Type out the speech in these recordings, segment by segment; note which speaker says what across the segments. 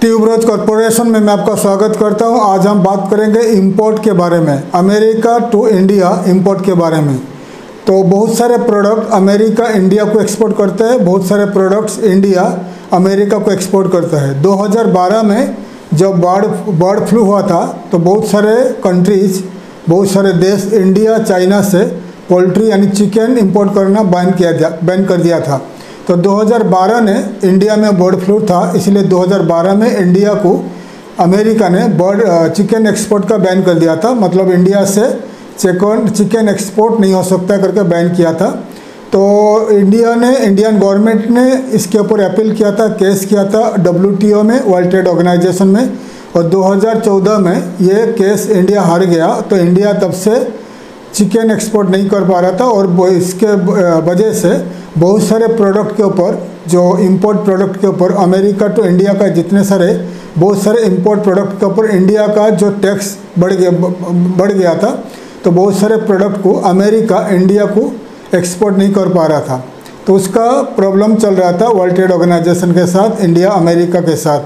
Speaker 1: Tuberose corporation में मैं आपका स्वागत करता हूं। आज हम बात करेंगे इंपोर्ट के बारे में, अमेरिका टू इंडिया इंपोर्ट के बारे में। तो बहुत सारे प्रोडक्ट अमेरिका इंडिया को एक्सपोर्ट करते हैं, बहुत सारे प्रोडक्ट्स इंडिया अमेरिका को एक्सपोर्ट करता है। 2012 में जब बर्ड फ्लू हुआ था तो बहुत सारे कंट्रीज, बहुत सारे देश इंडिया चाइना से पोल्ट्री यानी चिकन इंपोर्ट करना बैन कर दिया था। तो 2012 ने इंडिया में बर्ड फ्लू था, इसलिए 2012 में इंडिया को अमेरिका ने चिकन एक्सपोर्ट का बैन कर दिया था। मतलब इंडिया से चिकन एक्सपोर्ट नहीं हो सकता करके बैन किया था। तो इंडियन गवर्नमेंट ने इसके ऊपर अपील किया था, केस किया था WTO में, वर्ल्ड ट्रेड ऑर्गेनाइजेशन में, और 2014 में ये केस इंडिया हार गया। तो इंडिया तब से चिकन एक्सपोर्ट नहीं कर पा रहा था और इसके वजह से बहुत सारे प्रोडक्ट के ऊपर, जो इंपोर्ट प्रोडक्ट के ऊपर अमेरिका टू इंडिया का बहुत सारे इंपोर्ट प्रोडक्ट के ऊपर इंडिया का जो टैक्स बढ़ गया था। तो बहुत सारे प्रोडक्ट को अमेरिका इंडिया को एक्सपोर्ट नहीं कर पा रहा था। तो उसका प्रॉब्लम चल रहा था वर्ल्ड ट्रेड ऑर्गेनाइजेशन के साथ, इंडिया अमेरिका के साथ,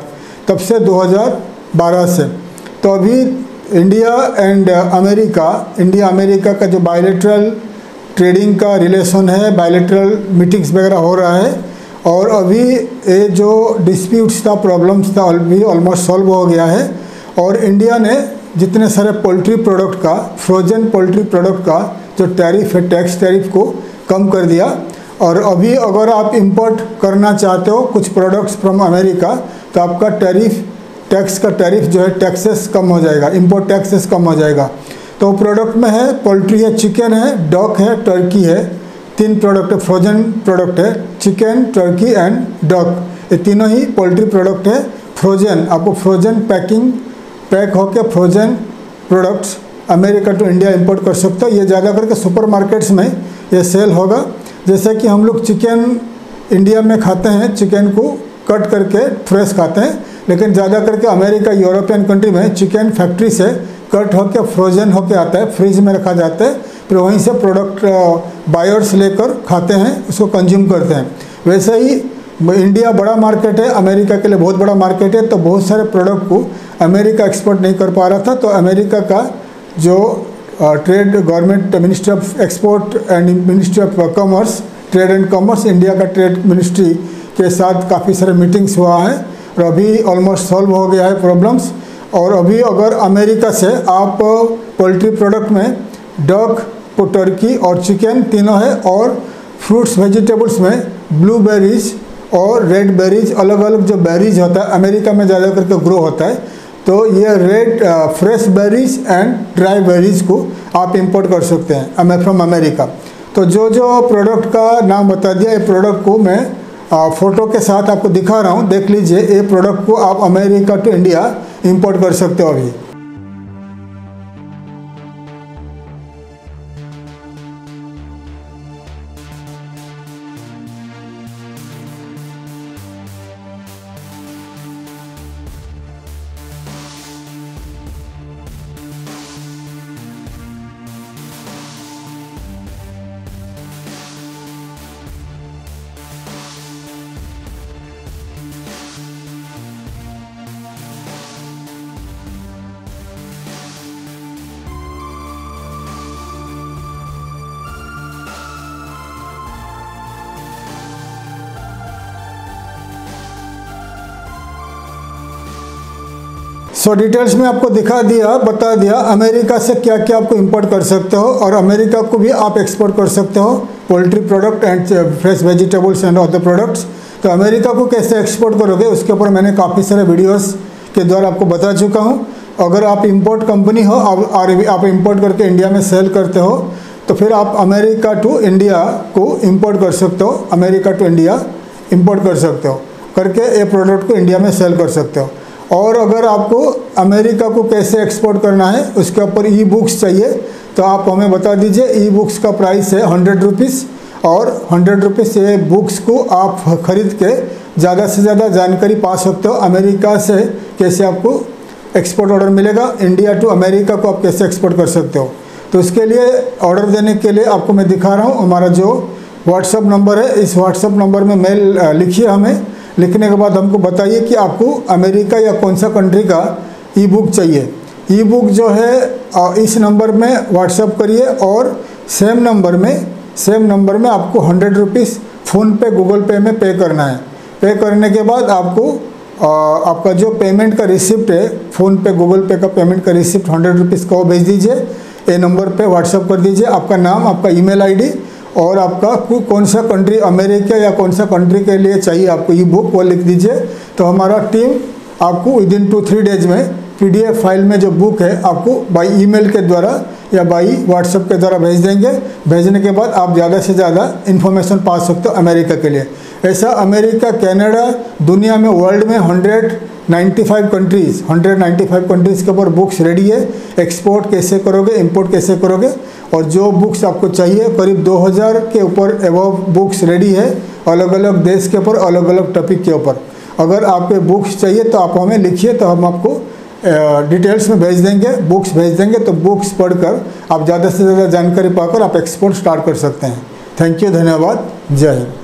Speaker 1: तब से 2012 से। तो अभी इंडिया अमेरिका का जो बायलैटरल ट्रेडिंग का रिलेशन है, बायलैटरल मीटिंग्स वगैरह हो रहा है, और अभी ये जो डिस्प्यूट्स था, प्रॉब्लम्स था, अभी ऑलमोस्ट सॉल्व हो गया है। और इंडिया ने जितने सारे पोल्ट्री प्रोडक्ट का, फ्रोजन पोल्ट्री प्रोडक्ट का जो टैरिफ है, टैक्स टैरिफ को कम कर दिया। और अभी अगर आप इंपोर्ट करना चाहते हो कुछ प्रोडक्ट्स फ्रॉम अमेरिका, तो आपका टैक्स का टैरिफ जो है, टैक्सेस कम हो जाएगा, इंपोर्ट टैक्सेस कम हो जाएगा। तो प्रोडक्ट में है पोल्ट्री है, चिकन है, डक है, टर्की है। 3 प्रोडक्ट है, फ्रोजन प्रोडक्ट है, चिकन, टर्की एंड डक। ये तीनों ही पोल्ट्री प्रोडक्ट है। फ्रोजन, आपको फ्रोजन पैक होकर frozen products America to India import कर सकते हो। ये ज़्यादा करके सुपर मार्केट्स में ये सेल होगा। जैसे कि हम लोग चिकन इंडिया में खाते हैं, चिकन को कट करके फ्रेश खाते हैं, लेकिन ज़्यादा करके अमेरिका, यूरोपियन कंट्री में चिकन फैक्ट्री से कट होकर फ्रोजन होकर आता है, फ्रिज में रखा जाता है, फिर वहीं से प्रोडक्ट बायर्स लेकर खाते हैं, उसको कंज्यूम करते हैं। वैसे ही इंडिया बड़ा मार्केट है, अमेरिका के लिए बहुत बड़ा मार्केट है। तो बहुत सारे प्रोडक्ट को अमेरिका एक्सपोर्ट नहीं कर पा रहा था। तो अमेरिका का जो trade government, ministry of export and ministry of commerce, trade and commerce, India का ट्रेड मिनिस्ट्री के साथ काफ़ी सारे मीटिंग्स हुआ है और अभी ऑलमोस्ट सॉल्व हो गया है प्रॉब्लम्स। और अभी अगर अमेरिका से आप पोल्ट्री प्रोडक्ट में डक, टर्की और चिकन तीनों है, और फ्रूट्स वेजिटेबल्स में ब्लूबेरीज और रेड बेरीज, अलग अलग जो बेरीज होता है अमेरिका में ज़्यादा करके ग्रो होता है। तो ये red fresh berries and dry berries को आप इंपोर्ट कर सकते हैं फ्रॉम अमेरिका। तो जो प्रोडक्ट का नाम बता दिया, ये प्रोडक्ट को मैं फ़ोटो के साथ आपको दिखा रहा हूँ, देख लीजिए। ये प्रोडक्ट को आप अमेरिका टू इंडिया इंपोर्ट कर सकते हो अभी। सो डिटेल्स में आपको बता दिया अमेरिका से क्या क्या आपको इंपोर्ट कर सकते हो, और अमेरिका को भी आप एक्सपोर्ट कर सकते हो poultry product and fresh vegetables and other products. तो अमेरिका को कैसे एक्सपोर्ट करोगे उसके ऊपर मैंने काफ़ी सारे वीडियोस के द्वारा आपको बता चुका हूँ। अगर आप इंपोर्ट कंपनी हो और आप इंपोर्ट करके इंडिया में सेल करते हो, तो फिर आप अमेरिका टू इंडिया को इंपोर्ट कर सकते हो, अमेरिका टू इंडिया इंपोर्ट कर सकते हो करके ये प्रोडक्ट को इंडिया में सेल कर सकते हो। और अगर आपको अमेरिका को कैसे एक्सपोर्ट करना है उसके ऊपर ई बुक्स चाहिए, तो आप हमें बता दीजिए। ई बुक्स का प्राइस है 100 रुपीज़, और 100 रुपीज़ ये बुक्स को आप ख़रीद के ज़्यादा से ज़्यादा जानकारी पा सकते हो। अमेरिका से कैसे आपको एक्सपोर्ट ऑर्डर मिलेगा, इंडिया टू अमेरिका को आप कैसे एक्सपोर्ट कर सकते हो। तो इसके लिए ऑर्डर देने के लिए आपको मैं दिखा रहा हूँ हमारा जो व्हाट्सअप नंबर है। इस व्हाट्सअप नंबर में मेल लिखिए हमें, लिखने के बाद हमको बताइए कि आपको अमेरिका या कौन सा कंट्री का ई बुक चाहिए। ई बुक जो है इस नंबर में व्हाट्सअप करिए और सेम नंबर में आपको 100 रुपीज़ फ़ोनपे गूगल पे में पे करना है। पे करने के बाद आपको आपका जो पेमेंट का रिसिप्ट है, फ़ोनपे गूगल पे का पेमेंट का रिसिप्ट 100 रुपीज़ का वो भेज दीजिए। ये नंबर पे व्हाट्सअप कर दीजिए। आपका नाम, आपका ईमेल आईडी और आपका कौन सा कंट्री, अमेरिका या कौन सा कंट्री के लिए चाहिए आपको ई बुक, वो लिख दीजिए। तो हमारा टीम आपको विदिन 2-3 डेज में PDF फाइल में जो बुक है आपको बाई ईमेल के द्वारा या बाई व्हाट्सएप के द्वारा भेज देंगे। भेजने के बाद आप ज़्यादा से ज़्यादा इन्फॉर्मेशन पा सकते हो अमेरिका के लिए। ऐसा अमेरिका, कनाडा, दुनिया में वर्ल्ड में 195 कंट्रीज़ के ऊपर बुक्स रेडी है। एक्सपोर्ट कैसे करोगे, इंपोर्ट कैसे करोगे, और जो बुक्स आपको चाहिए करीब 2000 के ऊपर एबव बुक्स रेडी है, अलग अलग देश के ऊपर, अलग अलग टॉपिक के ऊपर। अगर आपके बुक्स चाहिए तो आप हमें लिखिए, तो हम आपको डिटेल्स में भेज देंगे, बुक्स भेज देंगे। तो बुक्स पढ़कर आप ज़्यादा से ज़्यादा जानकारी पाकर आप एक्सपोर्ट स्टार्ट कर सकते हैं। थैंक यू, धन्यवाद, जय हिंद।